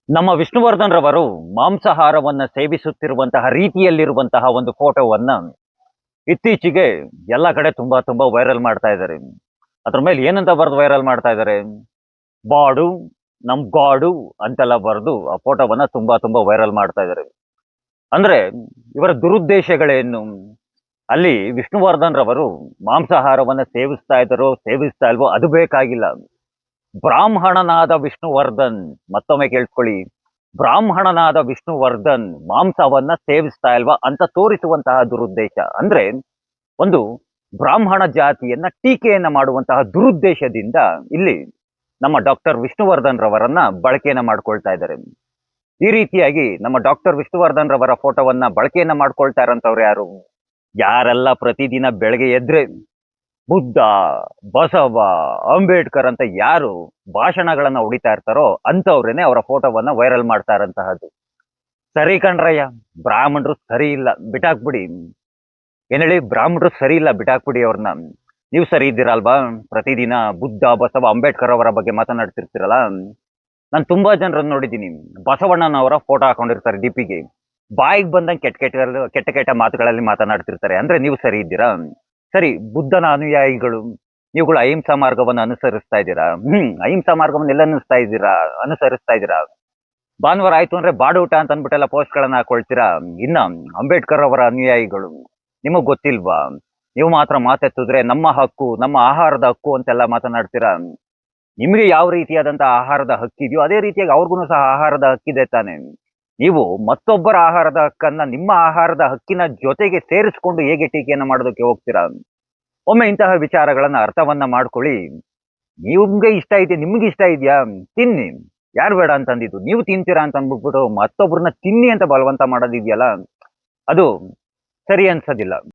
ನಮ್ಮ ವಿಷ್ಣುವರ್ಧನ್ ರವರು ಮಾಂಸಾಹಾರವನ್ನ ಸೇವಿಸುತ್ತಿರುವಂತಹ ರೀತಿಯಲ್ಲಿರುವಂತಹ ಒಂದು ಫೋಟೋವನ್ನ ಇತ್ತೀಚೆಗೆ ಎಲ್ಲ ಕಡೆ ತುಂಬಾ ತುಂಬಾ ವೈರಲ್ ಮಾಡ್ತಾ ಇದ್ದಾರೆ. ಅದ್ರ ಮೇಲೆ ಏನಂತ ಬರೆದು ವೈರಲ್ ಮಾಡ್ತಾ ಇದ್ದಾರೆ? ಬಾಡು ನಮ್ ಗಾಡು ಅಂತೆಲ್ಲ ಬರೆದು ಆ ಫೋಟೋವನ್ನ ತುಂಬಾ ತುಂಬಾ ವೈರಲ್ ಮಾಡ್ತಾ ಇದ್ದಾರೆ. ಅಂದ್ರೆ ಇವರ ದುರುದ್ದೇಶಗಳೇನು? ಅಲ್ಲಿ ವಿಷ್ಣುವರ್ಧನ್ ರವರು ಮಾಂಸಾಹಾರವನ್ನ ಸೇವಿಸ್ತಾ ಇದ್ದಾರೋ ಸೇವಿಸ್ತಾ ಇಲ್ವೋ ಅದು ಬೇಕಾಗಿಲ್ಲ. ಬ್ರಾಹ್ಮಣನಾದ ವಿಷ್ಣುವರ್ಧನ್, ಮತ್ತೊಮ್ಮೆ ಕೇಳಿಸ್ಕೊಳ್ಳಿ, ಬ್ರಾಹ್ಮಣನಾದ ವಿಷ್ಣುವರ್ಧನ್ ಮಾಂಸವನ್ನ ಸೇವಿಸ್ತಾ ಇಲ್ವಾ ಅಂತ ತೋರಿಸುವಂತಹ ದುರುದ್ದೇಶ. ಅಂದ್ರೆ ಒಂದು ಬ್ರಾಹ್ಮಣ ಜಾತಿಯನ್ನ ಟೀಕೆಯನ್ನ ಮಾಡುವಂತಹ ದುರುದ್ದೇಶದಿಂದ ಇಲ್ಲಿ ನಮ್ಮ ಡಾಕ್ಟರ್ ವಿಷ್ಣುವರ್ಧನ್ ರವರನ್ನ ಬಳಕೆಯನ್ನ ಮಾಡ್ಕೊಳ್ತಾ ಇದ್ದಾರೆ. ಈ ರೀತಿಯಾಗಿ ನಮ್ಮ ಡಾಕ್ಟರ್ ವಿಷ್ಣುವರ್ಧನ್ ರವರ ಫೋಟೋವನ್ನ ಬಳಕೆಯನ್ನ ಮಾಡ್ಕೊಳ್ತಾ ಇರೋಂಥವ್ರು ಯಾರು? ಯಾರೆಲ್ಲ ಪ್ರತಿದಿನ ಬೆಳಗ್ಗೆ ಎದ್ರೆ ಬುದ್ಧ, ಬಸವ, ಅಂಬೇಡ್ಕರ್ ಅಂತ ಯಾರು ಭಾಷಣಗಳನ್ನ ಹೊಡಿತಾ ಇರ್ತಾರೋ ಅಂತವ್ರೇನೆ ಅವರ ಫೋಟೋವನ್ನ ವೈರಲ್ ಮಾಡ್ತಾ ಇರೋಂತಹದ್ದು. ಸರಿ ಕಣ್ರಯ್ಯ, ಬ್ರಾಹ್ಮಣರು ಸರಿ ಇಲ್ಲ, ಬಿಟ್ಟಾಕ್ಬಿಡಿ. ಏನ್ ಹೇಳಿ, ಬ್ರಾಹ್ಮಣರು ಸರಿ ಇಲ್ಲ, ಬಿಟ್ಟಾಕ್ಬಿಡಿ ಅವ್ರನ್ನ. ನೀವು ಸರಿ ಇದ್ದೀರಲ್ವಾ? ಪ್ರತಿದಿನ ಬುದ್ಧ, ಬಸವ, ಅಂಬೇಡ್ಕರ್ ಅವರ ಬಗ್ಗೆ ಮಾತನಾಡ್ತಿರ್ತೀರಲ್ಲ. ನಾನು ತುಂಬಾ ಜನರನ್ನ ನೋಡಿದ್ದೀನಿ, ಬಸವಣ್ಣನವರ ಫೋಟೋ ಹಾಕೊಂಡಿರ್ತಾರೆ ಡಿಪಿಗೆ, ಬಾಯಿಗೆ ಬಂದಂಗೆ ಕೆಟ್ಟ ಕೆಟ್ಟ ಕೆಟ್ಟ ಕೆಟ್ಟ ಮಾತುಗಳಲ್ಲಿ ಮಾತನಾಡ್ತಿರ್ತಾರೆ. ಅಂದ್ರೆ ನೀವು ಸರಿ ಇದ್ದೀರಾ? ಸರಿ, ಬುದ್ಧನ ಅನುಯಾಯಿಗಳು, ನೀವುಗಳು ಅಹಿಂಸಾ ಮಾರ್ಗವನ್ನು ಅನುಸರಿಸ್ತಾ ಇದ್ದೀರಾ? ಅಹಿಂಸಾ ಮಾರ್ಗವನ್ನು ಎಲ್ಲ ಅನುಸರಿಸ್ತಾ ಇದ್ದೀರಾ? ಭಾನುವಾರ ಆಯ್ತು ಅಂದ್ರೆ ಬಾಡೂಟ ಅಂತ ಅಂದ್ಬಿಟ್ಟೆಲ್ಲ ಪೋಸ್ಟ್ ಗಳನ್ನ ಹಾಕೊಳ್ತೀರಾ. ಇನ್ನ ಅಂಬೇಡ್ಕರ್ ಅವರ ಅನುಯಾಯಿಗಳು, ನಿಮಗ್ ಗೊತ್ತಿಲ್ವಾ? ನೀವು ಮಾತ್ರ ಮಾತೆತ್ತಿದ್ರೆ ನಮ್ಮ ಹಕ್ಕು, ನಮ್ಮ ಆಹಾರದ ಹಕ್ಕು ಅಂತೆಲ್ಲ ಮಾತನಾಡ್ತೀರಾ. ನಿಮಗೆ ಯಾವ ರೀತಿಯಾದಂತಹ ಆಹಾರದ ಹಕ್ಕಿದೆಯೋ ಅದೇ ರೀತಿಯಾಗಿ ಅವ್ರಿಗೂ ಸಹ ಆಹಾರದ ಹಕ್ಕಿದೆ ತಾನೆ. ನೀವು ಮತ್ತೊಬ್ಬರ ಆಹಾರದ ಹಕ್ಕನ್ನ ನಿಮ್ಮ ಆಹಾರದ ಹಕ್ಕಿನ ಜೊತೆಗೆ ಸೇರಿಸ್ಕೊಂಡು ಹೇಗೆ ಟೀಕೆಯನ್ನ ಮಾಡೋದಕ್ಕೆ ಹೋಗ್ತೀರಾ? ಒಮ್ಮೆ ಇಂತಹ ವಿಚಾರಗಳನ್ನ ಅರ್ಥವನ್ನ ಮಾಡ್ಕೊಳ್ಳಿ. ನಿಮ್ಗೆ ಇಷ್ಟ ಇದೆ, ನಿಮ್ಗೆ ಇಷ್ಟ ಇದೆಯಾ, ತಿನ್ನಿ. ಯಾರು ಬೇಡ ಅಂತಂದಿದ್ದು? ನೀವು ತಿಂತೀರಾ ಅಂತ ಅಂದ್ಬಿಟ್ಬಿಟ್ಟು ಮತ್ತೊಬ್ಬರನ್ನ ತಿನ್ನಿ ಅಂತ ಬಲವಂತ ಮಾಡೋದಿದೆಯಲ್ಲ, ಅದು ಸರಿ ಅನ್ಸೋದಿಲ್ಲ.